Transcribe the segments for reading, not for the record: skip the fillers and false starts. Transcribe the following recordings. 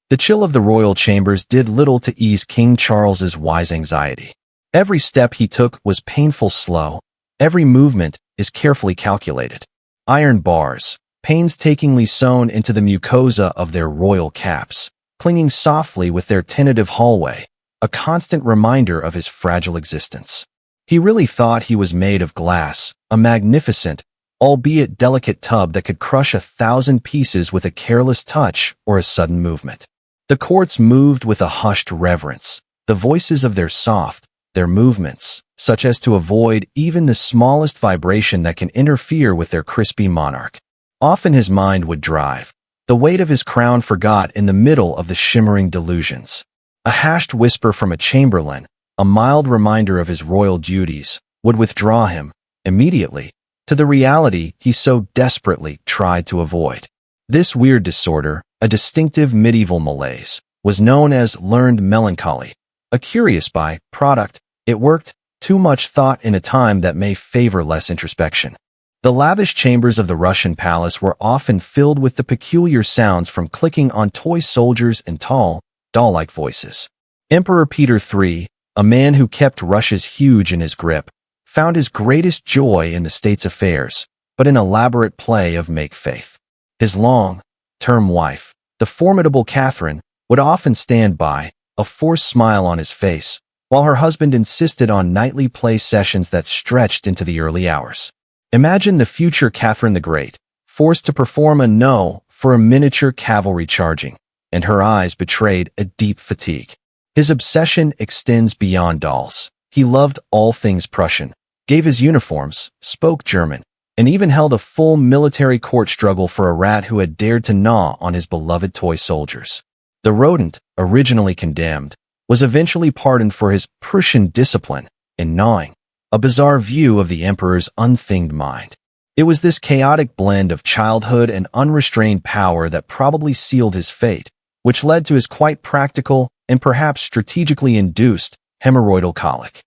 The chill of the royal chambers did little to ease King Charles's wise anxiety. Every step he took was painful slow. Every movement is carefully calculated. Iron bars, painstakingly sewn into the mucosa of their royal caps, clinging softly with their tentative hallway, a constant reminder of his fragile existence. He really thought he was made of glass, a magnificent, albeit delicate tub that could crush 1,000 pieces with a careless touch or a sudden movement. The courts moved with a hushed reverence, the voices of their soft, their movements, such as to avoid even the smallest vibration that can interfere with their crispy monarch. Often his mind would drive, the weight of his crown forgot in the middle of the shimmering delusions. A hushed whisper from a chamberlain, a mild reminder of his royal duties, would withdraw him, immediately, to the reality he so desperately tried to avoid. This weird disorder, a distinctive medieval malaise, was known as learned melancholy. A curious by-product, it worked, too much thought in a time that may favor less introspection. The lavish chambers of the Russian palace were often filled with the peculiar sounds from clicking on toy soldiers and tall, doll-like voices. Emperor Peter III, a man who kept Russia's huge in his grip, found his greatest joy in the state's affairs, but an elaborate play of make-faith. His long-term wife, the formidable Catherine, would often stand by, a forced smile on his face, while her husband insisted on nightly play sessions that stretched into the early hours. Imagine the future Catherine the Great, forced to perform a no for a miniature cavalry charging, and her eyes betrayed a deep fatigue. His obsession extends beyond dolls. He loved all things Prussian, gave his uniforms, spoke German, and even held a full military court struggle for a rat who had dared to gnaw on his beloved toy soldiers. The rodent, originally condemned, was eventually pardoned for his Prussian discipline in gnawing, a bizarre view of the emperor's unthinged mind. It was this chaotic blend of childhood and unrestrained power that probably sealed his fate, which led to his quite practical and perhaps strategically induced hemorrhoidal colic.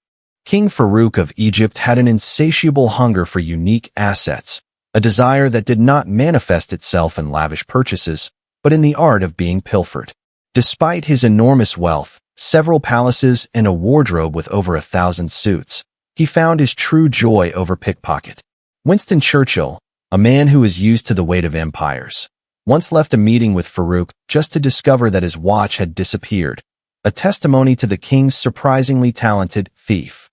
King Farouk of Egypt had an insatiable hunger for unique assets, a desire that did not manifest itself in lavish purchases, but in the art of being pilfered. Despite his enormous wealth, several palaces, and a wardrobe with over 1,000 suits, he found his true joy over pickpocket. Winston Churchill, a man who was used to the weight of empires, once left a meeting with Farouk just to discover that his watch had disappeared, a testimony to the king's surprisingly talented thief.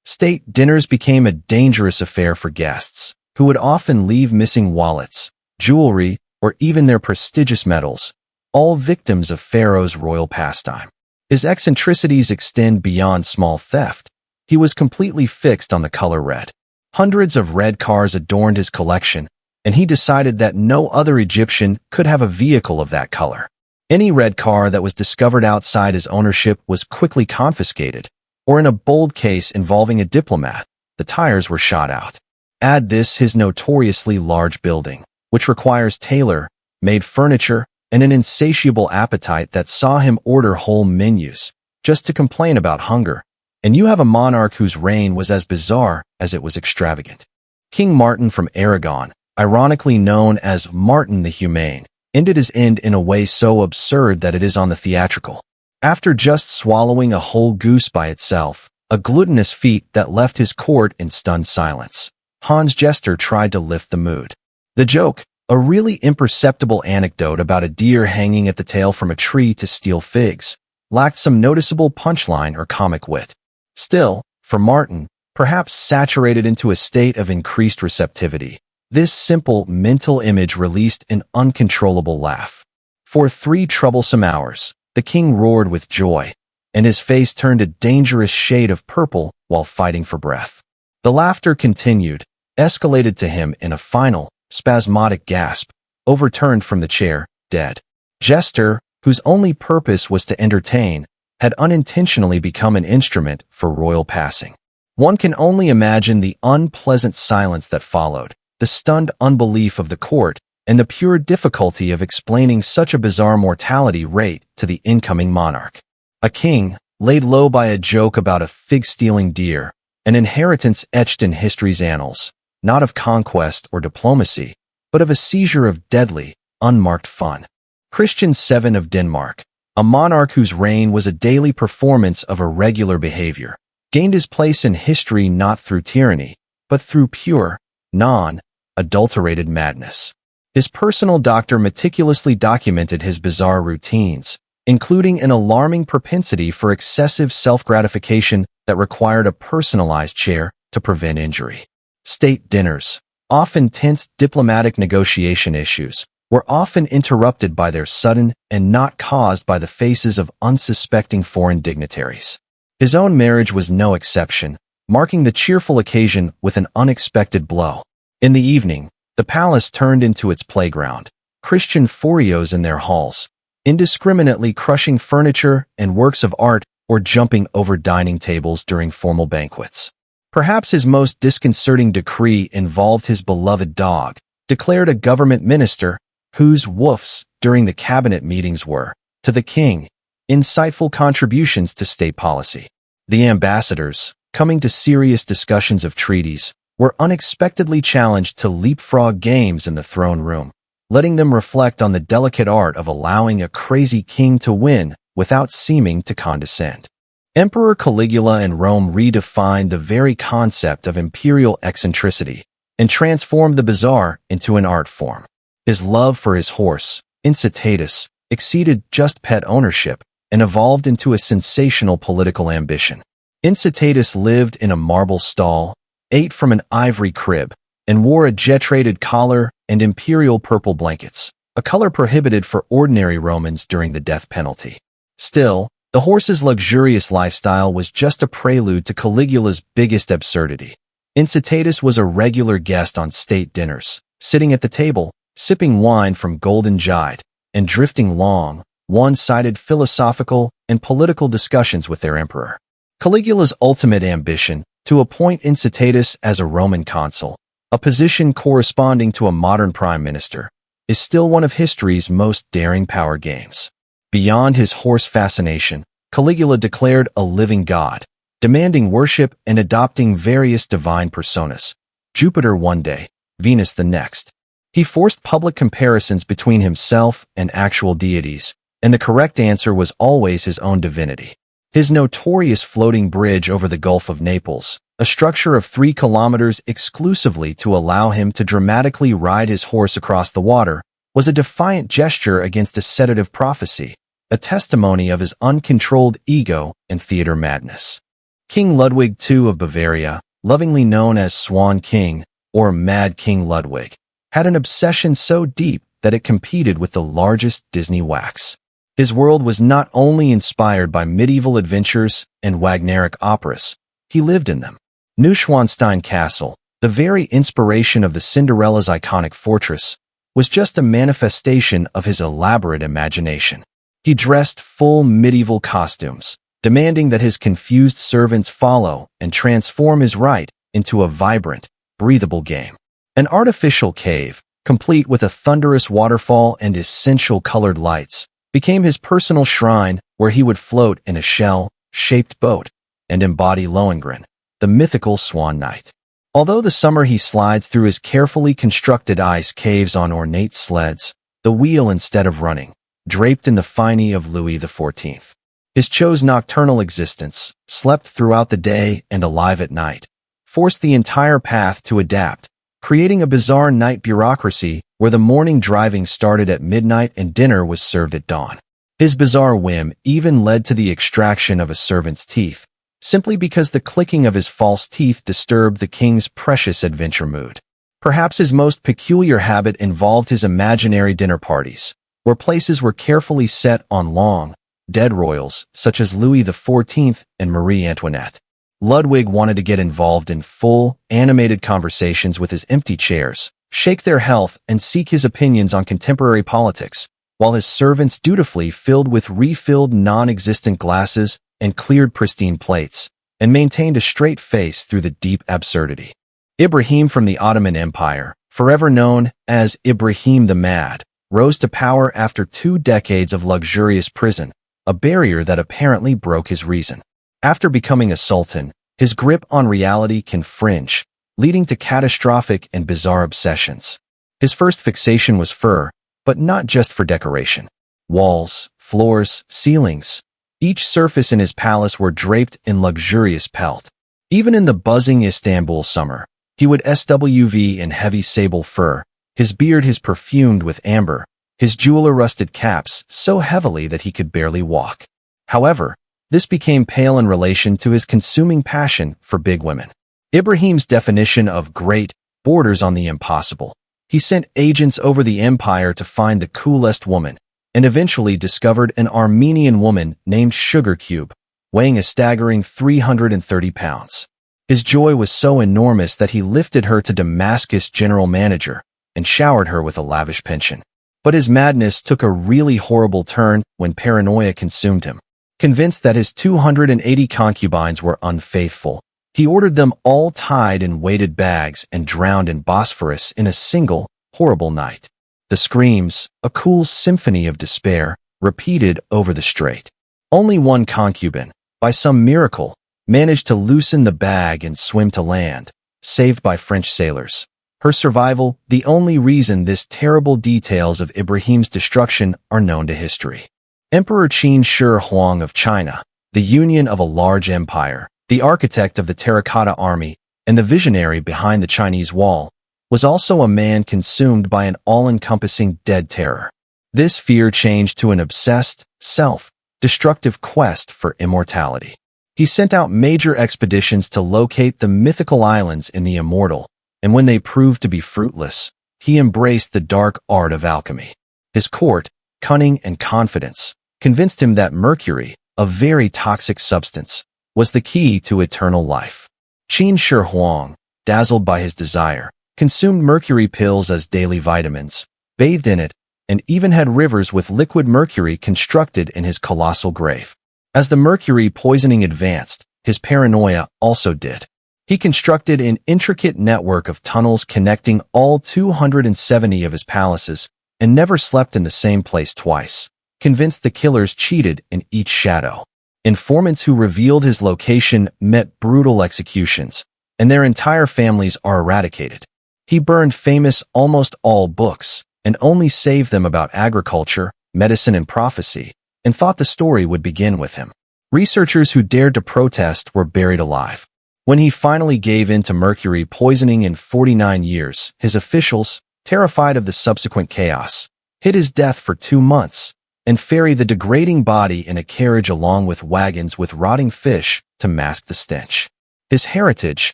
State dinners became a dangerous affair for guests, who would often leave missing wallets, jewelry, or even their prestigious medals, all victims of Pharaoh's royal pastime. His eccentricities extend beyond small theft. He was completely fixed on the color red. Hundreds of red cars adorned his collection, and he decided that no other Egyptian could have a vehicle of that color. Any red car that was discovered outside his ownership was quickly confiscated, or in a bold case involving a diplomat, the tires were shot out. Add this his notoriously large building, which requires tailor-made furniture and an insatiable appetite that saw him order whole menus, just to complain about hunger, and you have a monarch whose reign was as bizarre as it was extravagant. King Martin from Aragon, ironically known as Martin the Humane, ended his end in a way so absurd that it is on the theatrical. After just swallowing a whole goose by itself, a gluttonous feat that left his court in stunned silence, Hans Jester tried to lift the mood. The joke, a really imperceptible anecdote about a deer hanging at the tail from a tree to steal figs, lacked some noticeable punchline or comic wit. Still, for Martin, perhaps saturated into a state of increased receptivity, this simple mental image released an uncontrollable laugh. For 3 troublesome hours, the king roared with joy, and his face turned a dangerous shade of purple while fighting for breath. The laughter continued, escalated to him in a final, spasmodic gasp, overturned from the chair, dead. Jester, whose only purpose was to entertain, had unintentionally become an instrument for royal passing. One can only imagine the unpleasant silence that followed, the stunned unbelief of the court, and the pure difficulty of explaining such a bizarre mortality rate to the incoming monarch. A king, laid low by a joke about a fig-stealing deer, an inheritance etched in history's annals, not of conquest or diplomacy, but of a seizure of deadly, unmarked fun. Christian VII of Denmark, a monarch whose reign was a daily performance of irregular behavior, gained his place in history not through tyranny, but through pure, non-adulterated madness. His personal doctor meticulously documented his bizarre routines, including an alarming propensity for excessive self-gratification that required a personalized chair to prevent injury. State dinners, often tense diplomatic negotiation issues, were often interrupted by their sudden and not caused by the faces of unsuspecting foreign dignitaries. His own marriage was no exception, marking the cheerful occasion with an unexpected blow. In the evening, the palace turned into its playground, Christian furios in their halls, indiscriminately crushing furniture and works of art or jumping over dining tables during formal banquets. Perhaps his most disconcerting decree involved his beloved dog, declared a government minister, whose woofs during the cabinet meetings were, to the king, insightful contributions to state policy. The ambassadors, coming to serious discussions of treaties, were unexpectedly challenged to leapfrog games in the throne room, letting them reflect on the delicate art of allowing a crazy king to win without seeming to condescend. Emperor Caligula in Rome redefined the very concept of imperial eccentricity and transformed the bizarre into an art form. His love for his horse, Incitatus, exceeded just pet ownership and evolved into a sensational political ambition. Incitatus lived in a marble stall, ate from an ivory crib, and wore a jetrated collar and imperial purple blankets, a color prohibited for ordinary Romans during the death penalty. Still, the horse's luxurious lifestyle was just a prelude to Caligula's biggest absurdity. Incitatus was a regular guest on state dinners, sitting at the table, sipping wine from golden jade, and drifting long, one-sided philosophical and political discussions with their emperor. Caligula's ultimate ambition, to appoint Incitatus as a Roman consul, a position corresponding to a modern prime minister, is still one of history's most daring power games. Beyond his horse fascination, Caligula declared a living god, demanding worship and adopting various divine personas, Jupiter one day, Venus the next. He forced public comparisons between himself and actual deities, and the correct answer was always his own divinity. His notorious floating bridge over the Gulf of Naples, a structure of 3 kilometers exclusively to allow him to dramatically ride his horse across the water, was a defiant gesture against a sedative prophecy, a testimony of his uncontrolled ego and theater madness. King Ludwig II of Bavaria, lovingly known as Swan King or Mad King Ludwig, had an obsession so deep that it competed with the largest Disney whacks. His world was not only inspired by medieval adventures and Wagneric operas, he lived in them. Neuschwanstein Castle, the very inspiration of the Cinderella's iconic fortress, was just a manifestation of his elaborate imagination. He dressed full medieval costumes, demanding that his confused servants follow and transform his rite into a vibrant, breathable game. An artificial cave, complete with a thunderous waterfall and essential colored lights, became his personal shrine where he would float in a shell-shaped boat and embody Lohengrin, the mythical Swan Knight. Although the summer he slides through his carefully constructed ice caves on ornate sleds, the wheel instead of running, draped in the finery of Louis XIV. His chose nocturnal existence, slept throughout the day and alive at night, forced the entire path to adapt, creating a bizarre night bureaucracy where the morning driving started at midnight and dinner was served at dawn. His bizarre whim even led to the extraction of a servant's teeth, simply because the clicking of his false teeth disturbed the king's precious adventure mood. Perhaps his most peculiar habit involved his imaginary dinner parties, where places were carefully set on long, dead royals such as Louis XIV and Marie Antoinette. Ludwig wanted to get involved in full, animated conversations with his empty chairs, shake their health, and seek his opinions on contemporary politics, while his servants dutifully filled with refilled non-existent glasses and cleared pristine plates, and maintained a straight face through the deep absurdity. Ibrahim from the Ottoman Empire, forever known as Ibrahim the Mad, rose to power after 2 decades of luxurious prison, a barrier that apparently broke his reason. After becoming a sultan, his grip on reality can fringe, leading to catastrophic and bizarre obsessions. His first fixation was fur, but not just for decoration. Walls, floors, ceilings. Each surface in his palace were draped in luxurious pelt. Even in the buzzing Istanbul summer, he would swv in heavy sable fur, his beard his perfumed with amber, his jeweler-rusted caps so heavily that he could barely walk. However, this became pale in relation to his consuming passion for big women. Ibrahim's definition of great borders on the impossible. He sent agents over the empire to find the coolest woman, and eventually discovered an Armenian woman named Sugar Cube, weighing a staggering 330 pounds. His joy was so enormous that he lifted her to Damascus general manager and showered her with a lavish pension. But his madness took a really horrible turn when paranoia consumed him. Convinced that his 280 concubines were unfaithful, he ordered them all tied in weighted bags and drowned in Bosphorus in a single, horrible night. The screams, a cool symphony of despair, repeated over the strait. Only one concubine, by some miracle, managed to loosen the bag and swim to land, saved by French sailors. Her survival, the only reason this terrible details of Ibrahim's destruction are known to history. Emperor Qin Shi Huang of China, the union of a large empire, the architect of the Terracotta Army, and the visionary behind the Chinese Wall, was also a man consumed by an all-encompassing dead terror. This fear changed to an obsessed, self-destructive quest for immortality. He sent out major expeditions to locate the mythical islands in the immortal, and when they proved to be fruitless, he embraced the dark art of alchemy. His court, cunning and confidence, convinced him that mercury, a very toxic substance, was the key to eternal life. Qin Shi Huang, dazzled by his desire, consumed mercury pills as daily vitamins, bathed in it, and even had rivers with liquid mercury constructed in his colossal grave. As the mercury poisoning advanced, his paranoia also did. He constructed an intricate network of tunnels connecting all 270 of his palaces and never slept in the same place twice, convinced the killers cheated in each shadow. Informants who revealed his location met brutal executions, and their entire families are eradicated. He burned famous almost all books, and only saved them about agriculture, medicine, and prophecy, and thought the story would begin with him. Researchers who dared to protest were buried alive. When he finally gave in to mercury poisoning in 49 years, his officials, terrified of the subsequent chaos, hid his death for 2 months and ferried the degrading body in a carriage along with wagons with rotting fish to mask the stench. His heritage,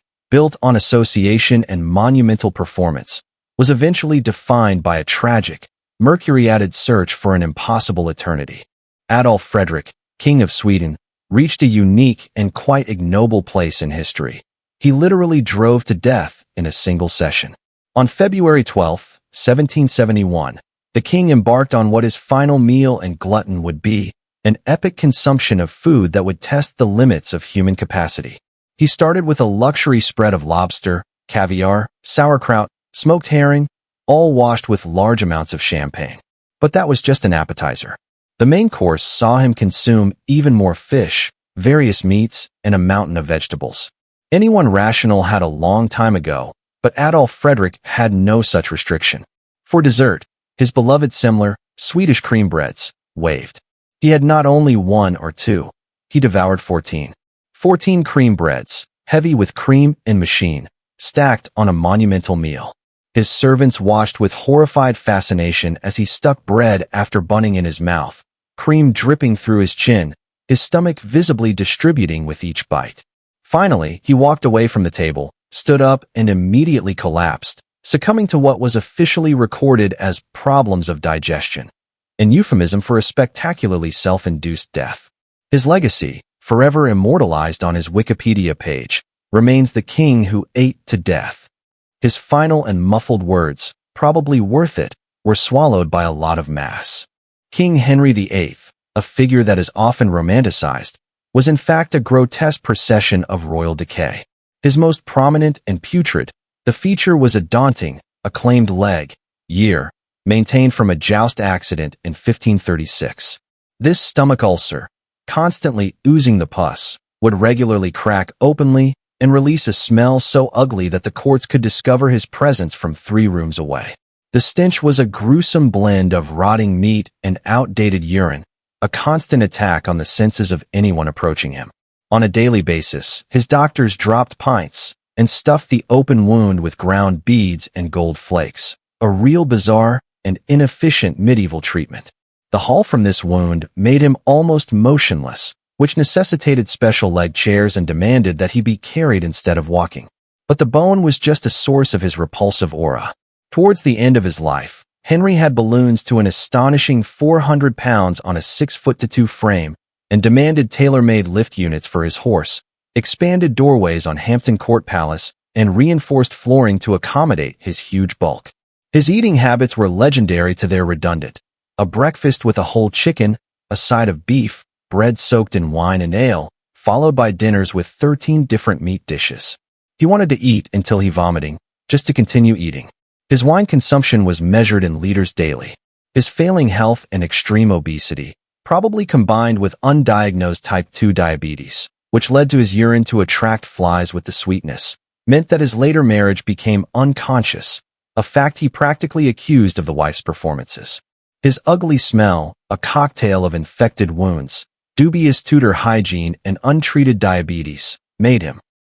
built on association and monumental performance, was eventually defined by a tragic, mercury-added search for an impossible eternity. Adolf Fredrik, King of Sweden, reached a unique and quite ignoble place in history. He literally drove to death in a single session. On February 12, 1771, the king embarked on what his final meal and glutton would be, an epic consumption of food that would test the limits of human capacity. He started with a luxury spread of lobster, caviar, sauerkraut, smoked herring, all washed with large amounts of champagne. But that was just an appetizer. The main course saw him consume even more fish, various meats, and a mountain of vegetables. Anyone rational had a long time ago, but Adolf Fredrik had no such restriction. For dessert, his beloved semler, Swedish cream breads, waved. He had not only 1 or 2, he devoured 14. 14 cream breads, heavy with cream and machine, stacked on a monumental meal. His servants watched with horrified fascination as he stuck bread after bunning in his mouth, cream dripping through his chin, his stomach visibly distributing with each bite. Finally, he walked away from the table, stood up, and immediately collapsed, succumbing to what was officially recorded as problems of digestion, an euphemism for a spectacularly self-induced death. His legacy, forever immortalized on his Wikipedia page, remains the king who ate to death. His final and muffled words, probably worth it, were swallowed by a lot of mass. King Henry VIII, a figure that is often romanticized, was in fact a grotesque procession of royal decay. His most prominent and putrid, the feature was a daunting, acclaimed leg, year, maintained from a joust accident in 1536. This stomach ulcer, constantly oozing the pus, would regularly crack openly and release a smell so ugly that the courts could discover his presence from 3 rooms away. The stench was a gruesome blend of rotting meat and outdated urine, a constant attack on the senses of anyone approaching him. On a daily basis, his doctors dropped pints and stuffed the open wound with ground beads and gold flakes, a real bizarre and inefficient medieval treatment. The haul from this wound made him almost motionless, which necessitated special leg chairs and demanded that he be carried instead of walking. But the bone was just a source of his repulsive aura. Towards the end of his life, Henry had balloons to an astonishing 400 pounds on a 6'2" frame and demanded tailor-made lift units for his horse, expanded doorways on Hampton Court Palace, and reinforced flooring to accommodate his huge bulk. His eating habits were legendary to their redundant. A breakfast with a whole chicken, a side of beef, bread soaked in wine and ale, followed by dinners with 13 different meat dishes. He wanted to eat until he vomiting, just to continue eating. His wine consumption was measured in liters daily. His failing health and extreme obesity, probably combined with undiagnosed type 2 diabetes, which led to his urine to attract flies with the sweetness, meant that his later marriage became unconscious, a fact he practically accused of the wife's performances. His ugly smell, a cocktail of infected wounds, dubious Tudor hygiene, and untreated diabetes, made him